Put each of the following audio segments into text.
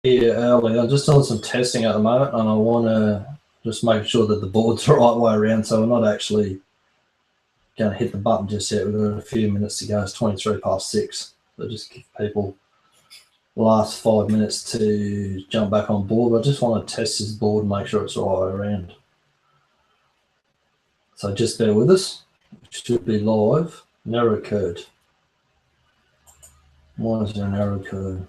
here early. I'm just doing some testing at the moment, and I want to just make sure that the board's the right way around, so we're not actually going to hit the button just yet. We've got a few minutes to go. It's 23 past 6. So just give people the last 5 minutes to jump back on board. But I just want to test this board and make sure it's the right way around. So just bear with us. It should be live. Narrow code. Why is there an error code?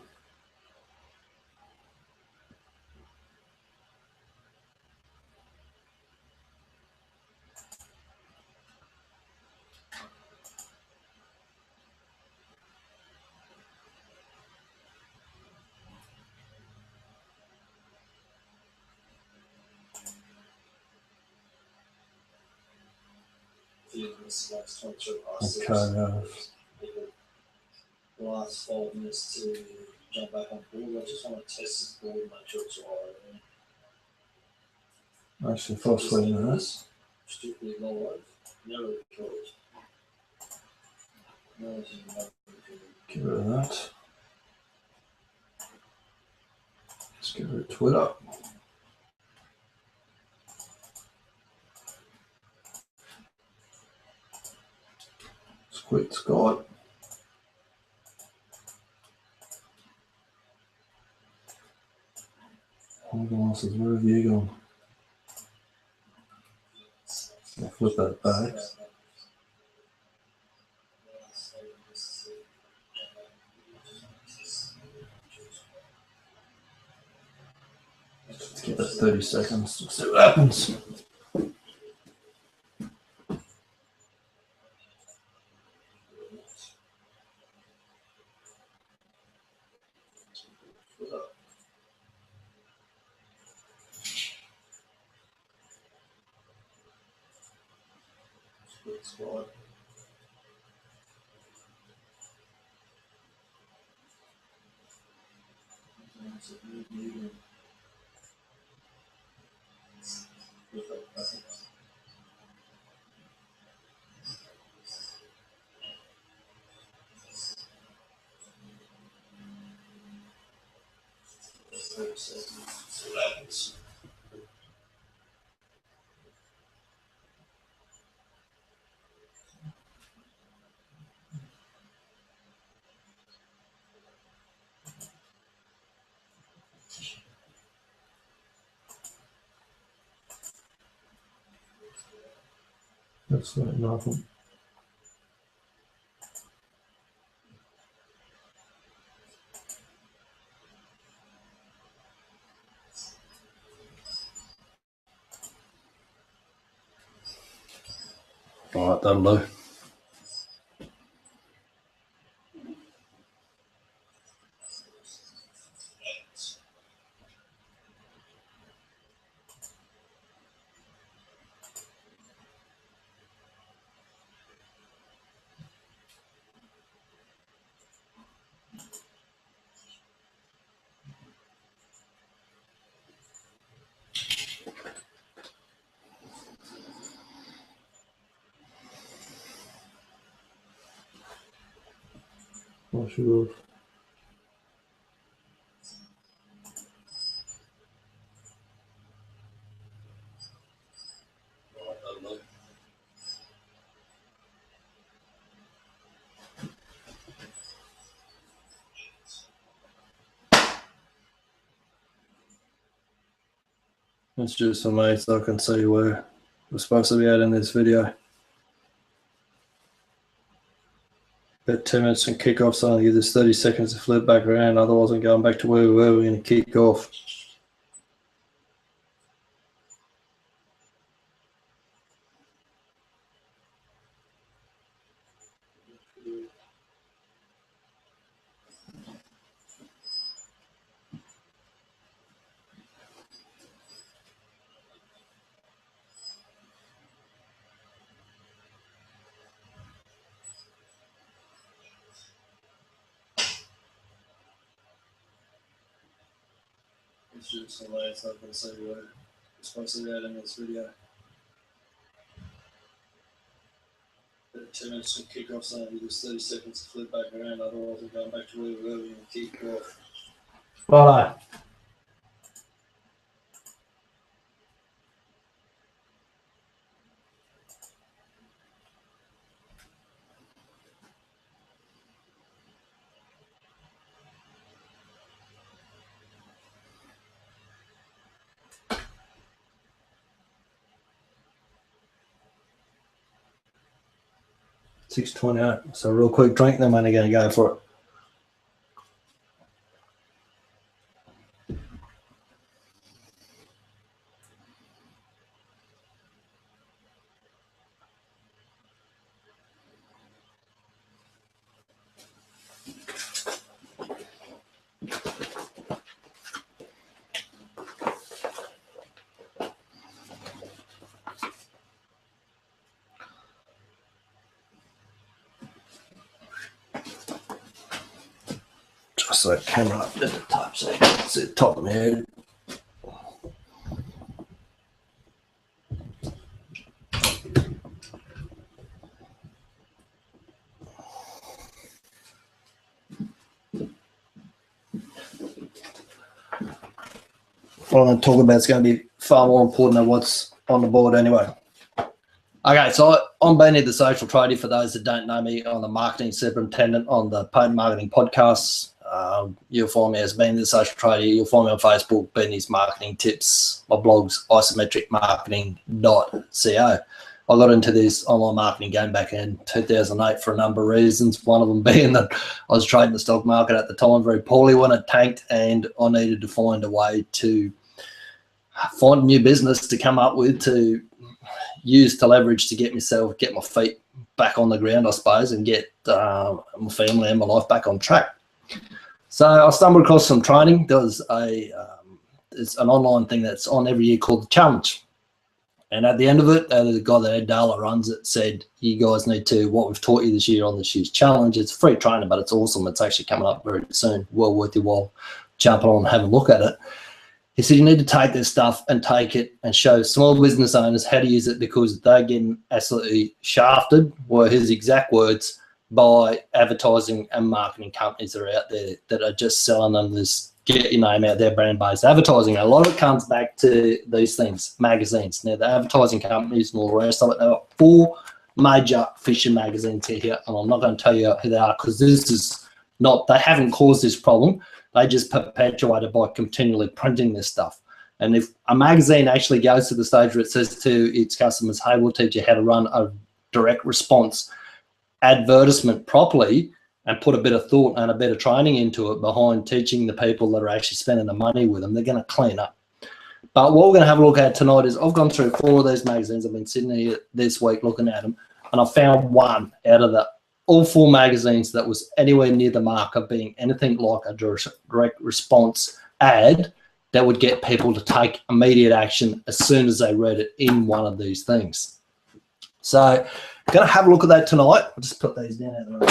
Okay. The last 5 minutes to jump back on board. I just want to test this board and make sure it's right. Actually, first 3 minutes. Strictly live. No record. Get rid of that. Let's get rid of Twitter. Let's quit Skype. Hold on, says, where have you gone? I'll flip that back. Let's give it 30 seconds to see what happens. Squad. That's like nothing. All right, that'll do. I should have. It's just for me so I can see where we're supposed to be at in this video. About 2 minutes from kickoff, so I'll give this 30 seconds to flip back around. Otherwise, I'm going back to where we were. We're going to kick off. It's just the way so I can see where we're supposed to be at in this video. About 2 minutes from kickoff, so I'll give this 30 seconds to flip back around. Otherwise, I'm going back to where we were. We're going to kick off. Righto. 6:28. So real quick drink, then I'm only going to go for it. Just that camera up at the top, so you can see the top of my head. What I'm going to talk about is going to be far more important than what's on the board anyway. Okay, so I'm Benny, the social tradie. For those that don't know me, I'm the marketing superintendent on the Potent Marketing Podcast. You'll find me as Benny, the social tradie. You'll find me on Facebook, Benny's Marketing Tips. My blog's isometricmarketing.co. I got into this online marketing game back in 2008 for a number of reasons. One of them being that I was trading the stock market at the time very poorly when it tanked, and I needed to find a way to find a new business to come up with to use to leverage to get my feet back on the ground, I suppose, and get my family and my life back on track. So I stumbled across some training. There's it's an online thing that's on every year called the Challenge. And at the end of it, the guy that Ed Dale runs it said, you guys need to, what we've taught you this year on this year's challenge, it's free training, but it's awesome. It's actually coming up very soon. Well worth your while jumping on and having a look at it. He said, you need to take this stuff and take it and show small business owners how to use it, because they're getting absolutely shafted, were his exact words, by advertising and marketing companies that are out there that are just selling them this get your name out there, brand-based advertising. A lot of it comes back to these things, magazines. Now, the advertising companies and all the rest of it, there are 4 major fishing magazines here, and I'm not going to tell you who they are, because this is not, they haven't caused this problem. They just perpetuate it by continually printing this stuff. And if a magazine actually goes to the stage where it says to its customers, hey, we'll teach you how to run a direct response advertisement properly, and put a bit of thought and a bit of training into it behind teaching the people that are actually spending the money with them, they're going to clean up. But what we're going to have a look at tonight is I've gone through 4 of these magazines. I've been sitting here this week looking at them, and I found one out of all 4 magazines that was anywhere near the mark of being anything like a direct response ad that would get people to take immediate action as soon as they read it in one of these things. So I'm going to have a look at that tonight. I'll just put these down out of the room.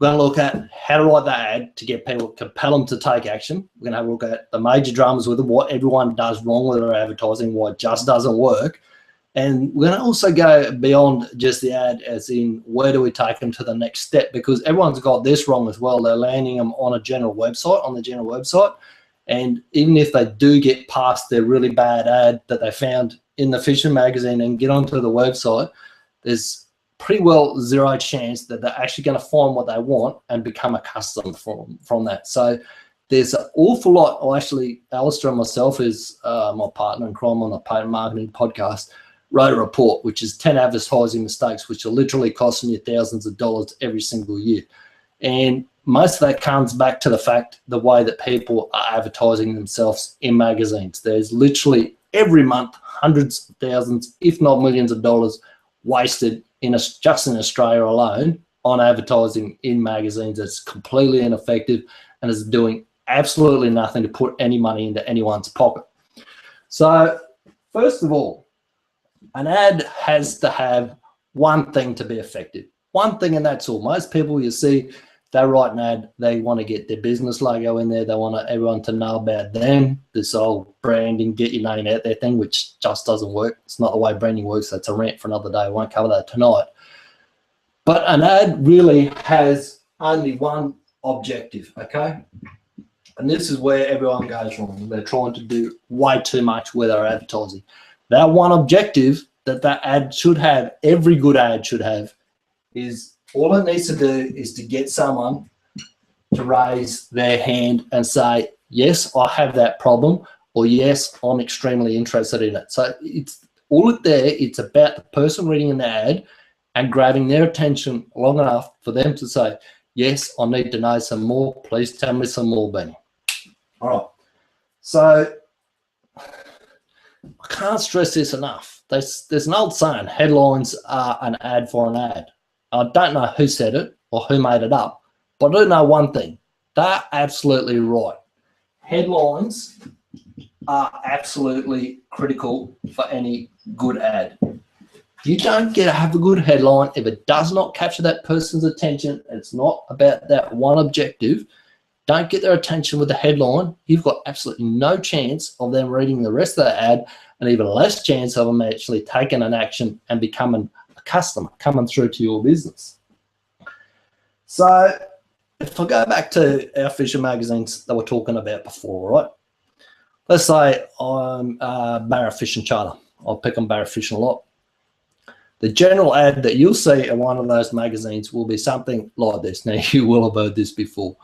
We're going to look at how to write that ad to get people, compel them to take action. We're going to have a look at the major dramas with it, what everyone does wrong with their advertising, why it just doesn't work. And we're going to also go beyond just the ad, as in where do we take them to the next step, because everyone's got this wrong as well. They're landing them on the general website. And even if they do get past their really bad ad that they found in the fishing magazine and get onto the website, there's pretty well 0 chance that they're actually going to find what they want and become a customer from that. So there's an awful lot. Alistair and myself, is my partner in crime on the Potent Marketing Podcast, wrote a report, which is 10 advertising mistakes, which are literally costing you thousands of dollars every single year. And most of that comes back to the fact, the way that people are advertising themselves in magazines. There's literally every month hundreds of thousands, if not millions of dollars wasted just in Australia alone on advertising in magazines. That's completely ineffective and is doing absolutely nothing to put any money into anyone's pocket. So first of all, an ad has to have one thing to be effective. One thing, and that's all. Most people you see, they write an ad, they want to get their business logo in there, they want everyone to know about them, this whole branding, get your name out there thing, which just doesn't work. It's not the way branding works. That's a rant for another day. I won't cover that tonight. But an ad really has only one objective, okay? And this is where everyone goes wrong. They're trying to do way too much with their advertising. That one objective that ad should have, every good ad should have, is all it needs to do is to get someone to raise their hand and say, yes, I have that problem, or yes, I'm extremely interested in it. So it's all it there. It's about the person reading an ad and grabbing their attention long enough for them to say, yes, I need to know some more. Please tell me some more, Benny. All right. So I can't stress this enough. There's an old saying, headlines are an ad for an ad. I don't know who said it or who made it up, but I do know one thing. They're absolutely right. Headlines are absolutely critical for any good ad. You don't get to have a good headline if it does not capture that person's attention. It's not about that one objective. Don't get their attention with the headline. You've got absolutely no chance of them reading the rest of the ad, and even less chance of them actually taking an action and becoming a customer, coming through to your business. So if I go back to our fishing magazines that we're talking about before, right? Let's say I'm a barra fishing charter. I'll pick on barra fishing a lot. The general ad that you'll see in one of those magazines will be something like this. Now, you will have heard this before.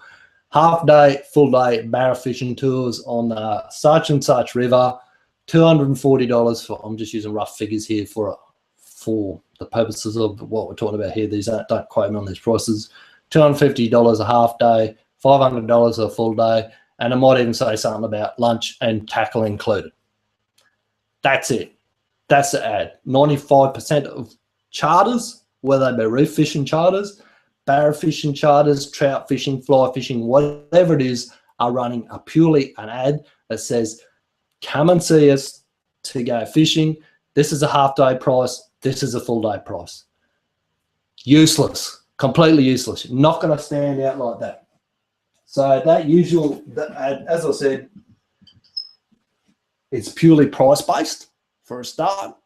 Half day, full day barra fishing tours on such and such river, $240 for, I'm just using rough figures here for the purposes of what we're talking about here. These don't quote me on these prices. $250 a half day, $500 a full day, and I might even say something about lunch and tackle included. That's it. That's the ad. 95% of charters, whether they be reef fishing charters, barra fishing charters, trout fishing, fly fishing, whatever it is, are running purely an ad that says, come and see us to go fishing. This is a half day price. This is a full day price. Useless, completely useless. You're not going to stand out like that. So that ad, as I said, it's purely price based for a start.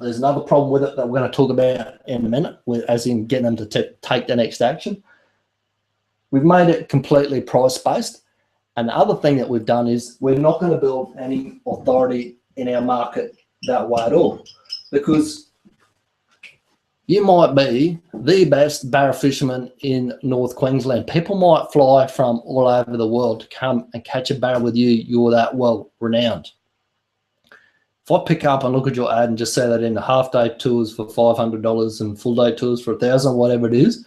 There's another problem with it that we're going to talk about in a minute, as in getting them to take the next action. We've made it completely price-based. And the other thing that we've done is we're not going to build any authority in our market that way at all. Because you might be the best barra fisherman in North Queensland. People might fly from all over the world to come and catch a barra with you. You're that well renowned. If I pick up and look at your ad and just say that in the half-day tours for $500 and full-day tours for $1,000, whatever it is,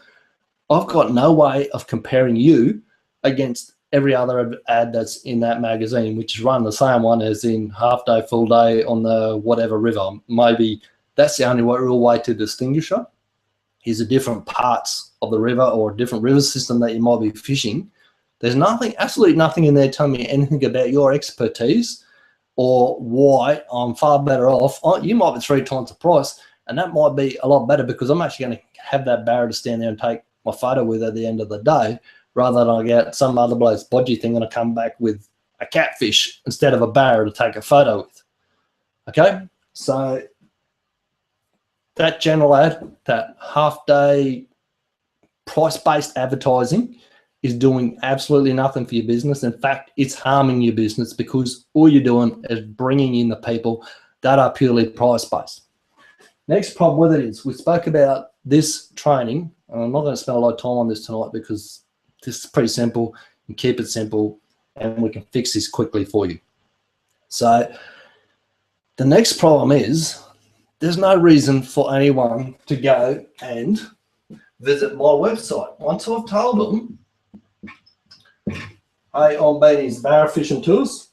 I've got no way of comparing you against every other ad that's in that magazine, which is run the same one as in half-day, full-day on the whatever river. Maybe that's the only real way to distinguish it, is the different parts of the river or a different river system that you might be fishing. There's nothing, absolutely nothing in there telling me anything about your expertise or why I'm far better off. You might be 3 times the price, and that might be a lot better because I'm actually going to have that barra to stand there and take my photo with at the end of the day, rather than I get some other bloke's bodgy thing and I come back with a catfish instead of a barra to take a photo with. Okay, so that general ad, that half-day price-based advertising is doing absolutely nothing for your business. In fact, it's harming your business because all you're doing is bringing in the people that are purely price-based. Next problem with it is we spoke about this training, and I'm not going to spend a lot of time on this tonight because this is pretty simple and keep it simple, and we can fix this quickly for you. So the next problem is there's no reason for anyone to go and visit my website. Once I've told them, hey, I'm Benny's barra fishing tours.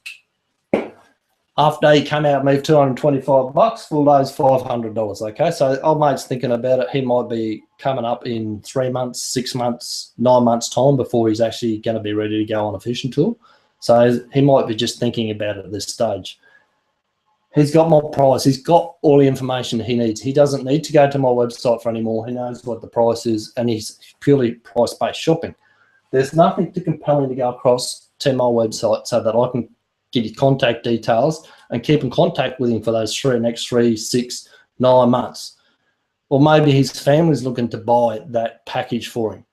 Half day come out, move $225, full day's $500. Okay, so old mate's thinking about it. He might be coming up in 3 months, 6 months, 9 months time before he's actually going to be ready to go on a fishing tour. So he might be just thinking about it at this stage. He's got my price. He's got all the information he needs. He doesn't need to go to my website for anymore. He knows what the price is, and he's purely price-based shopping. There's nothing too compelling to go across to my website so that I can get his contact details and keep in contact with him for those next 3, 6, 9 months. Or maybe his family's looking to buy that package for him,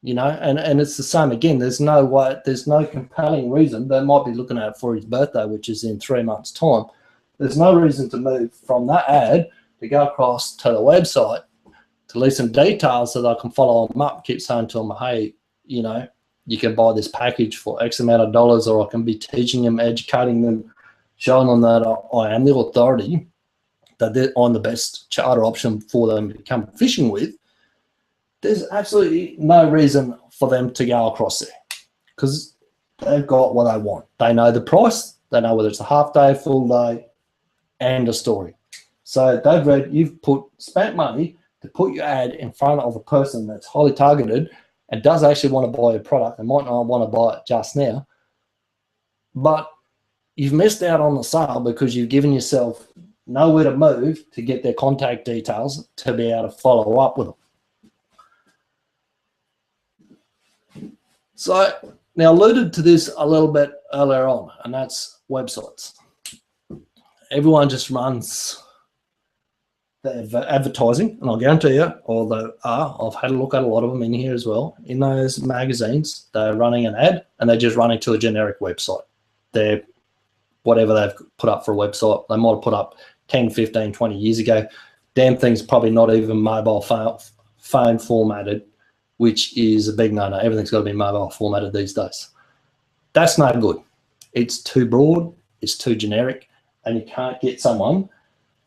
you know, and it's the same again. There's no compelling reason. They might be looking at it for his birthday, which is in 3 months' time. There's no reason to move from that ad to go across to the website to leave some details so that I can follow them up, keep saying to them, hey, you know, you can buy this package for X amount of dollars, or I can be teaching them, educating them, showing them that I am the authority that they're on the best charter option for them to come fishing with, there's absolutely no reason for them to go across there because they've got what they want. They know the price, they know whether it's a half day, full day, and a story. So they've read, you've spent money to put your ad in front of a person that's highly targeted and does actually want to buy a product and might not want to buy it just now, but you've missed out on the sale because you've given yourself nowhere to move to get their contact details to be able to follow up with them. So now I alluded to this a little bit earlier on, and that's websites. Everyone just runs their advertising, and I'll guarantee you, although I've had a look at a lot of them in here as well, in those magazines, they're running an ad and they're just running to a generic website. They're whatever they've put up for a website, they might have put up 10, 15, 20 years ago. Damn thing's probably not even mobile phone formatted, which is a big no-no. Everything's got to be mobile formatted these days. That's no good. It's too broad, it's too generic, and you can't get someone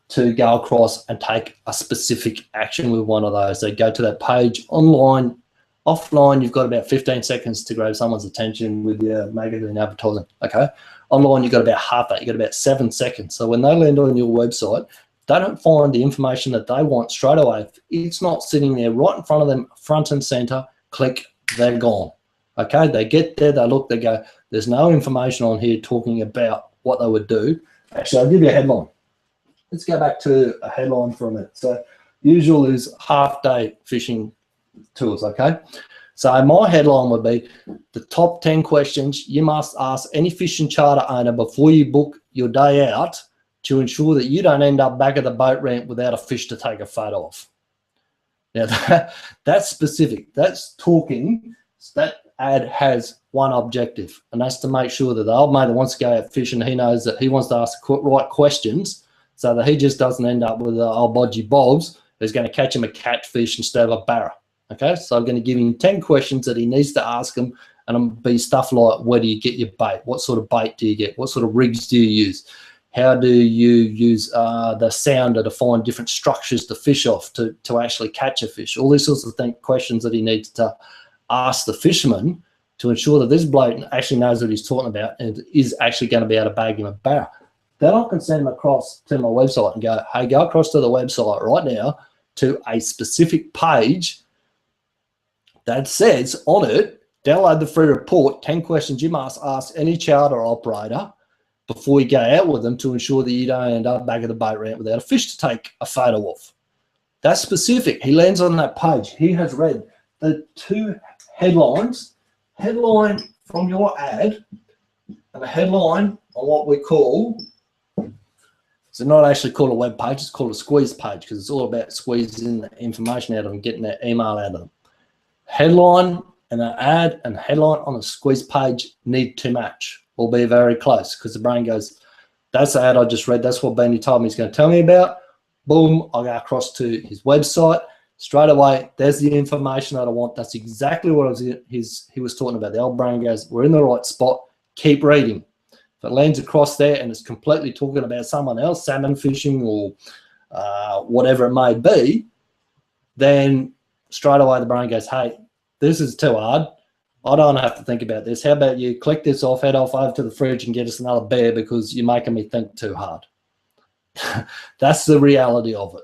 to go across and take a specific action with one of those. They go to that page online. Offline, you've got about 15 seconds to grab someone's attention with your magazine advertising, okay? Online, you've got about half that. You've got about 7 seconds. So when they land on your website, they don't find the information that they want straight away. It's not sitting there right in front of them, front and center, click, they're gone, okay? They get there, they look, they go, there's no information on here talking about what they would do. Actually, I'll give you a headline. Let's go back to a headline for a minute. So usual is half-day fishing tours, okay? So my headline would be the top 10 questions you must ask any fishing charter owner before you book your day out to ensure that you don't end up back at the boat ramp without a fish to take a photo of. Now, that's specific. That's talking. That ad has one objective, and that's to make sure that the old mate that wants to go out fishing, he knows that he wants to ask the right questions so that he just doesn't end up with old bodgy bobs who's going to catch him a catfish instead of a barra. Okay, so I'm going to give him 10 questions that he needs to ask him, and it'll be stuff like, where do you get your bait? What sort of bait do you get? What sort of rigs do you use? How do you use the sounder to find different structures to fish off to actually catch a fish? All these sorts of questions that he needs to ask the fisherman to ensure that this bloke actually knows what he's talking about and is actually going to be able to bag him a barra. Then I can send him across to my website and go, hey, go across to the website right now to a specific page that says on it, download the free report, 10 questions you must ask any charter operator before you go out with them to ensure that you don't end up back at the boat ramp without a fish to take a photo of. That's specific. He lands on that page. He has read the 2 headlines, headline from your ad and a headline on what we call, it's not actually called a web page, it's called a squeeze page because it's all about squeezing the information out of them, getting that email out of them. Headline and an ad and headline on a squeeze page need to match or be very close because the brain goes, that's the ad I just read, that's what Benny told me he's going to tell me about. Boom, I go across to his website. Straight away, there's the information that I want. That's exactly what he was talking about. The old brain goes, we're in the right spot, keep reading. If it lands across there and it's completely talking about someone else, salmon fishing or whatever it may be, then straight away the brain goes, hey, this is too hard. I don't have to think about this. How about you click this off, head off over to the fridge and get us another beer because you're making me think too hard. That's the reality of it.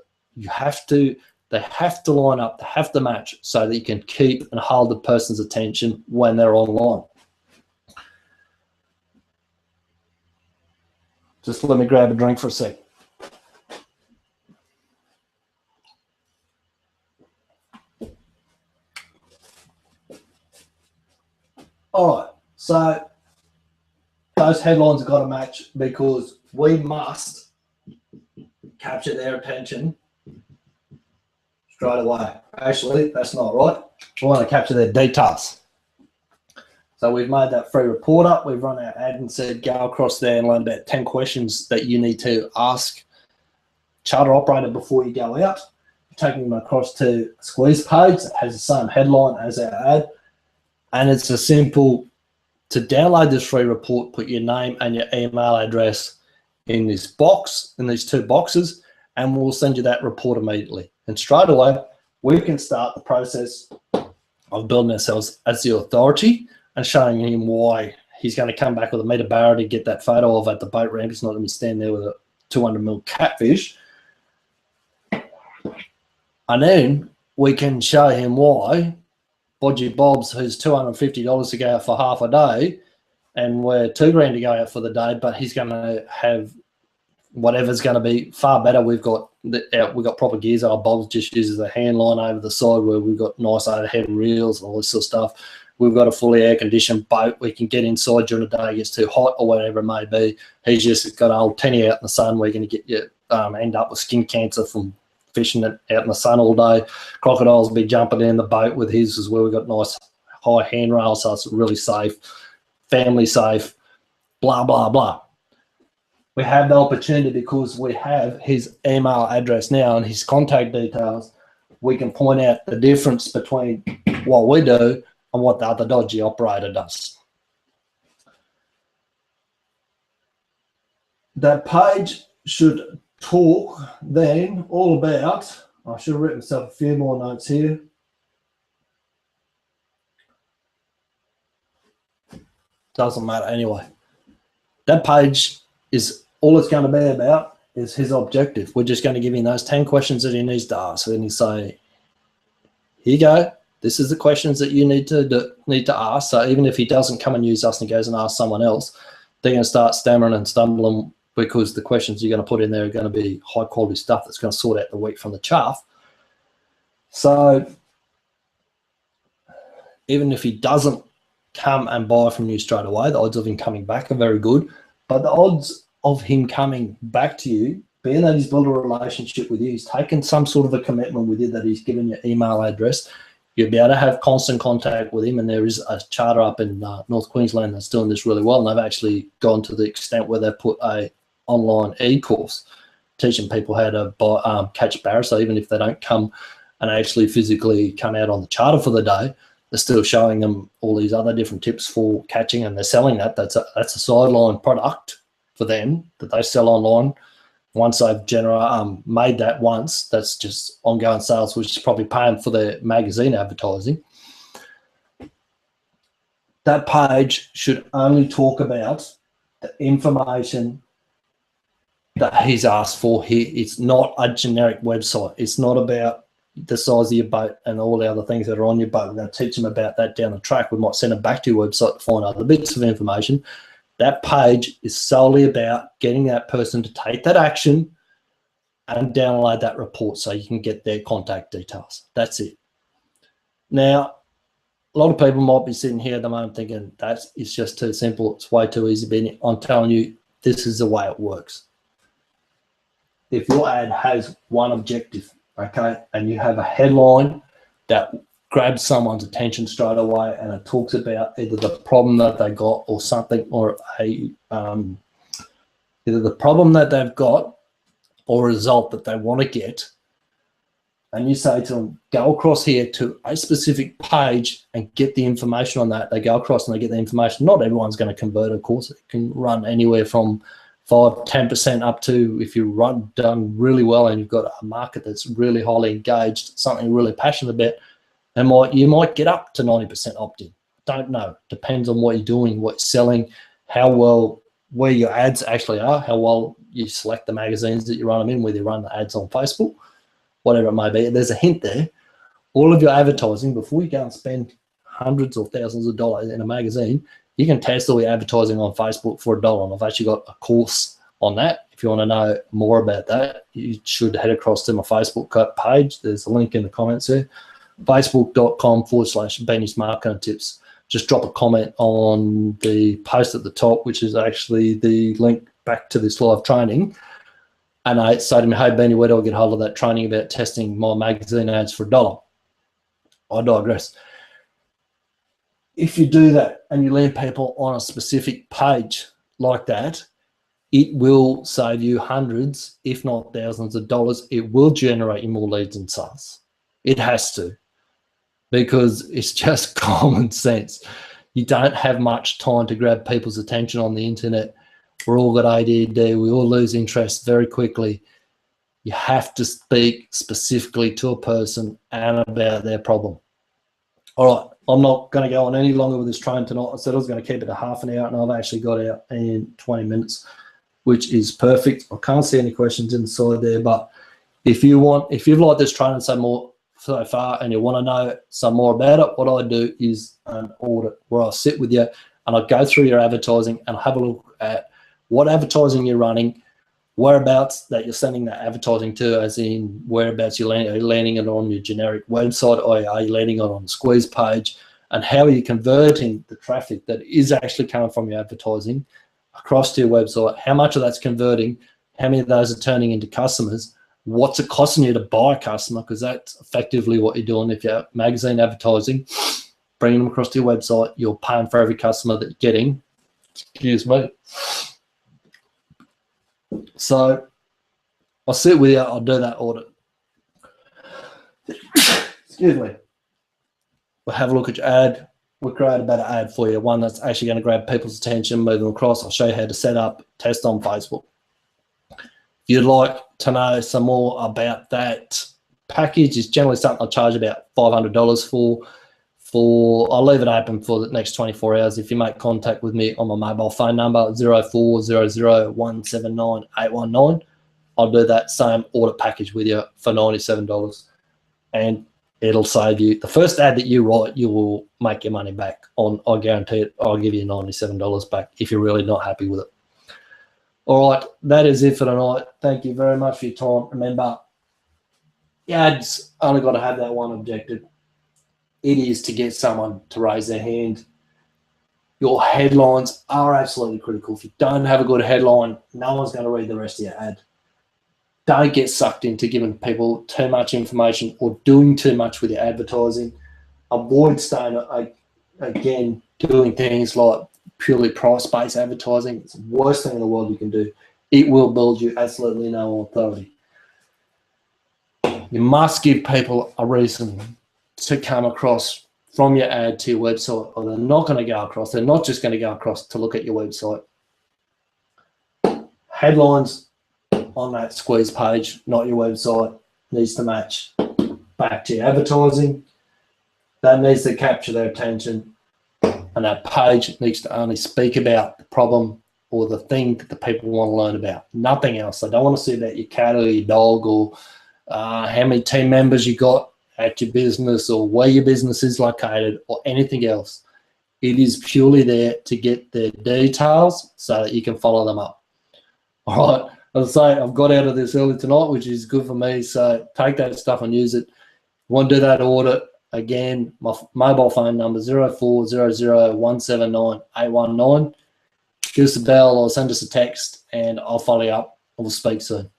They have to line up, they have to match so that you can keep and hold the person's attention when they're online. Just let me grab a drink for a sec. All right, so those headlines have got to match because we must capture their attention straight away. Actually, that's not right. We want to capture their details. So we've made that free report up. We've run our ad and said, go across there and learn about 10 questions that you need to ask charter operator before you go out. Taking them across to a squeeze page that has the same headline as our ad. And it's a simple, to download this free report, put your name and your email address in this box, in these 2 boxes, and we'll send you that report immediately. And straight away, we can start the process of building ourselves as the authority and showing him why he's going to come back with a meter barra to get that photo of at the boat ramp. He's not going to stand there with a 200 mil catfish. And then we can show him why Bodgy Bob's, who's $250 to go out for half a day, and we're $2,000 to go out for the day, but he's going to have whatever's going to be far better. We've got proper gears. Our Bob's just uses a hand line over the side where we've got nice overhead reels and all this sort of stuff. We've got a fully air-conditioned boat. We can get inside during the day. It gets too hot or whatever it may be. He's just got an old tenny out in the sun. We're going to get you end up with skin cancer from fishing it out in the sun all day. Crocodiles will be jumping in the boat with his as well. We've got nice high handrails, so it's really safe, family safe, blah, blah, blah. We have the opportunity because we have his email address now and his contact details. We can point out the difference between what we do and what the other dodgy operator does. That page should talk then all about, I should have written myself a few more notes here. Doesn't matter anyway. That page is all it's going to be about is his objective. We're just going to give him those 10 questions that he needs to ask. And he say, here you go. This is the questions that you need to ask. So even if he doesn't come and use us and he goes and asks someone else, they're going to start stammering and stumbling because the questions you're going to put in there are going to be high quality stuff that's going to sort out the wheat from the chaff. So even if he doesn't come and buy from you straight away, the odds of him coming back are very good. But the odds of him coming back to you, being that he's built a relationship with you, he's taken some sort of a commitment with you, that he's given your email address, you'll be able to have constant contact with him. And there is a charter up in North Queensland that's doing this really well. And they've actually gone to the extent where they've put a online e-course teaching people how to catch barra. So even if they don't come and actually physically come out on the charter for the day, they're still showing them all these other different tips for catching, and they're selling that. That's a sideline product for them that they sell online. Once they've made that once, that's just ongoing sales, which is probably paying for their magazine advertising. That page should only talk about the information that he's asked for here. It's not a generic website. It's not about the size of your boat and all the other things that are on your boat. We're going to teach them about that down the track. We might send them back to your website to find other bits of information. That page is solely about getting that person to take that action and download that report so you can get their contact details. That's it. Now, a lot of people might be sitting here at the moment thinking it's just too simple. It's way too easy. But I'm telling you, this is the way it works. If your ad has one objective, okay, and you have a headline that grabs someone's attention straight away, and it talks about either the problem that they got or something, or either the problem that they've got or a result that they want to get, and you say to them, go across here to a specific page and get the information on that. They go across and they get the information. Not everyone's going to convert, of course. It can run anywhere from 5-10% up to, if you done really well and you've got a market that's really highly engaged, something really passionate about, and you might get up to 90% opt-in. Don't know. Depends on what you're doing, what you're selling, how well, where your ads actually are, how well you select the magazines that you run them in, whether you run the ads on Facebook, whatever it may be. There's a hint there. All of your advertising, before you go and spend hundreds or thousands of dollars in a magazine, you can test all your advertising on Facebook for $1. And I've actually got a course on that. If you want to know more about that, you should head across to my Facebook page. There's a link in the comments there. Facebook.com/Benny's Marketing Tips. Just drop a comment on the post at the top, which is actually the link back to this live training. And I say to me, hey, Benny, where do I get hold of that training about testing my magazine ads for $1? I digress. If you do that and you land people on a specific page like that, it will save you hundreds, if not thousands of dollars. It will generate you more leads and sales. It has to, because it's just common sense. You don't have much time to grab people's attention on the internet. We're all got ADD. We all lose interest very quickly. You have to speak specifically to a person and about their problem. All right, I'm not going to go on any longer with this train tonight. I said I was going to keep it to half an hour, and I've actually got out in 20 minutes, which is perfect. I can't see any questions inside there, but if you've liked this training so far and you want to know some more about it, what I do is an audit where I sit with you and I go through your advertising and have a look at what advertising you're running, whereabouts that you're sending that advertising to, as in whereabouts are you landing it on your generic website, or are you landing it on the squeeze page, and how are you converting the traffic that is actually coming from your advertising across to your website, how much of that's converting, how many of those are turning into customers, what's it costing you to buy a customer, because that's effectively what you're doing. If you're magazine advertising, bringing them across to your website, you're paying for every customer that you're getting. Excuse me. So I'll sit with you, I'll do that audit. Excuse me. We'll have a look at your ad. We'll create a better ad for you, one that's actually going to grab people's attention, move them across. I'll show you how to set up, test on Facebook. If you'd like to know some more about that package, it's generally something I charge about $500 for. I'll leave it open for the next 24 hours. If you make contact with me on my mobile phone number, 0400179819, I'll do that same audit package with you for $97. And it'll save you. The first ad that you write, you will make your money back on. I guarantee it. I'll give you $97 back if you're really not happy with it. All right, that is it for tonight. Thank you very much for your time. Remember, your ads only got to have that one objective. It is to get someone to raise their hand. Your headlines are absolutely critical. If you don't have a good headline, no one's going to read the rest of your ad. Don't get sucked into giving people too much information or doing too much with your advertising. Avoid doing things like purely price-based advertising. It's the worst thing in the world you can do. It will build you absolutely no authority. You must give people a reason to come across from your ad to your website, or they're not going to go across. They're not just going to go across to look at your website. Headlines on that squeeze page, not your website, needs to match back to your advertising. That needs to capture their attention, and that page needs to only speak about the problem or the thing that the people want to learn about, nothing else. They don't want to see about your cat or your dog, or how many team members you got at your business, or where your business is located, or anything else. It is purely there to get their details so that you can follow them up. All right, as I say, I've got out of this early tonight, which is good for me, so take that stuff and use it. Want to do that audit, again, my mobile phone number, 0400179819. Give us a bell or send us a text, and I'll follow you up. We'll speak soon.